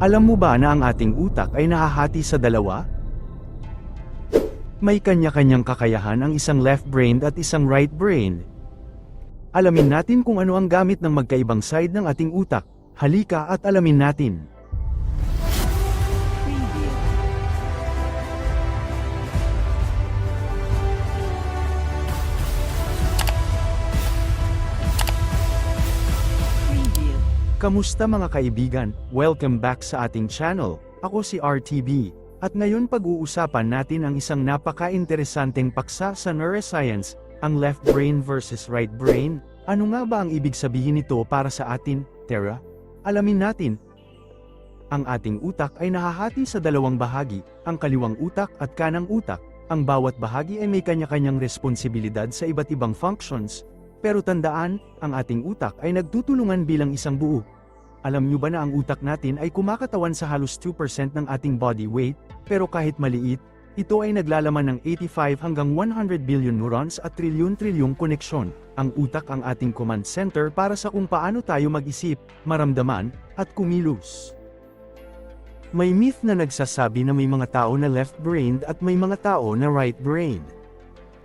Alam mo ba na ang ating utak ay nahahati sa dalawa? May kanya-kanyang kakayahan ang isang left brain at isang right brain. Alamin natin kung ano ang gamit ng magkaibang side ng ating utak. Halika at alamin natin. Kamusta mga kaibigan? Welcome back sa ating channel. Ako si RTB. At ngayon pag-uusapan natin ang isang napaka-interesanteng paksa sa neuroscience, ang left brain versus right brain. Ano nga ba ang ibig sabihin nito para sa atin, Tara? Alamin natin. Ang ating utak ay nahahati sa dalawang bahagi, ang kaliwang utak at kanang utak. Ang bawat bahagi ay may kanya-kanyang responsibilidad sa iba't ibang functions. Pero tandaan, ang ating utak ay nagtutulungan bilang isang buo. Alam nyo ba na ang utak natin ay kumakatawan sa halos 2% ng ating body weight, pero kahit maliit, ito ay naglalaman ng 85 hanggang 100 billion neurons at trilyon-trilyong koneksyon. Ang utak ang ating command center para sa kung paano tayo mag-isip, maramdaman, at kumilos. May myth na nagsasabi na may mga tao na left-brained at may mga tao na right-brained.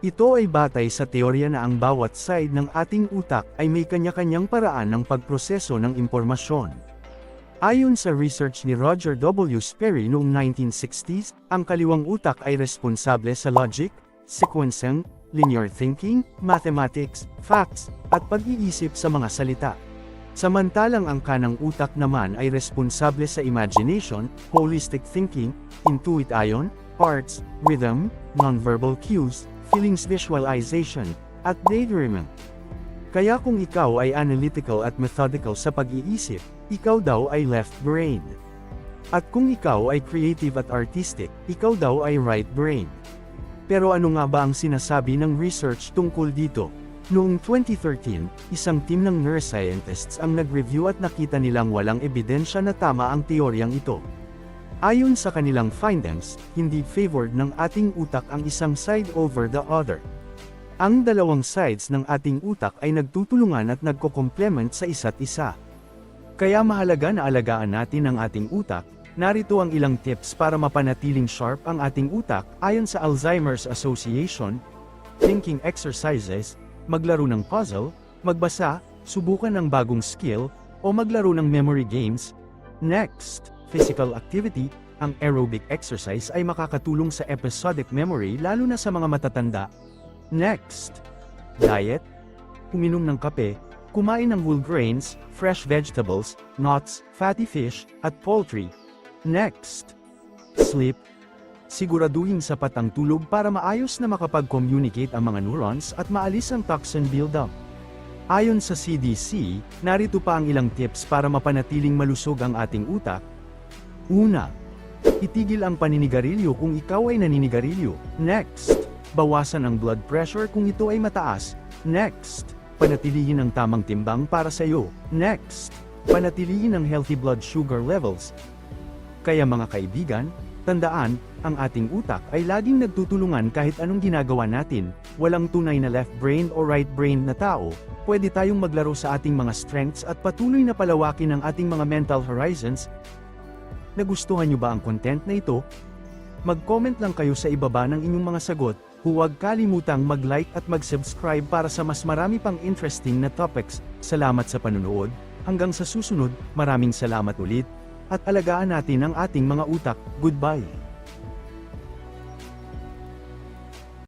Ito ay batay sa teorya na ang bawat side ng ating utak ay may kanya-kanyang paraan ng pagproseso ng impormasyon. Ayon sa research ni Roger W. Sperry noong 1960s, ang kaliwang utak ay responsable sa logic, sequencing, linear thinking, mathematics, facts, at pag-iisip sa mga salita. Samantalang ang kanang utak naman ay responsable sa imagination, holistic thinking, intuition, arts, rhythm, nonverbal cues, feelings visualization, at daydreaming. Kaya kung ikaw ay analytical at methodical sa pag-iisip, ikaw daw ay left brain. At kung ikaw ay creative at artistic, ikaw daw ay right brain. Pero ano nga ba ang sinasabi ng research tungkol dito? Noong 2013, isang team ng neuroscientists ang nag-review at nakita nilang walang ebidensya na tama ang teoryang ito. Ayon sa kanilang findings, hindi favored ng ating utak ang isang side over the other. Ang dalawang sides ng ating utak ay nagtutulungan at nagko-complement sa isa't isa. Kaya mahalaga na alagaan natin ang ating utak. Narito ang ilang tips para mapanatiling sharp ang ating utak ayon sa Alzheimer's Association. Thinking exercises, maglaro ng puzzle, magbasa, subukan ng bagong skill, o maglaro ng memory games. Next, physical activity, ang aerobic exercise ay makakatulong sa episodic memory lalo na sa mga matatanda. Next, diet, uminom ng kape, kumain ng whole grains, fresh vegetables, nuts, fatty fish, at poultry. Next, sleep, siguraduhin sapat ang tulog para maayos na makapag-communicate ang mga neurons at maalis ang toxin buildup. Ayon sa CDC, narito pa ang ilang tips para mapanatiling malusog ang ating utak. Una, itigil ang paninigarilyo kung ikaw ay naninigarilyo. Next, bawasan ang blood pressure kung ito ay mataas. Next, panatilihin ang tamang timbang para sa iyo. Next, panatilihin ang healthy blood sugar levels. Kaya mga kaibigan, tandaan, ang ating utak ay laging nagtutulungan kahit anong ginagawa natin. Walang tunay na left brain o right brain na tao. Pwede tayong maglaro sa ating mga strengths at patuloy na palawakin ang ating mga mental horizons. Nagustuhan nyo ba ang content na ito? Mag-comment lang kayo sa ibaba ng inyong mga sagot. Huwag kalimutang mag-like at mag-subscribe para sa mas marami pang interesting na topics. Salamat sa panunood. Hanggang sa susunod, maraming salamat ulit. At alagaan natin ang ating mga utak. Goodbye.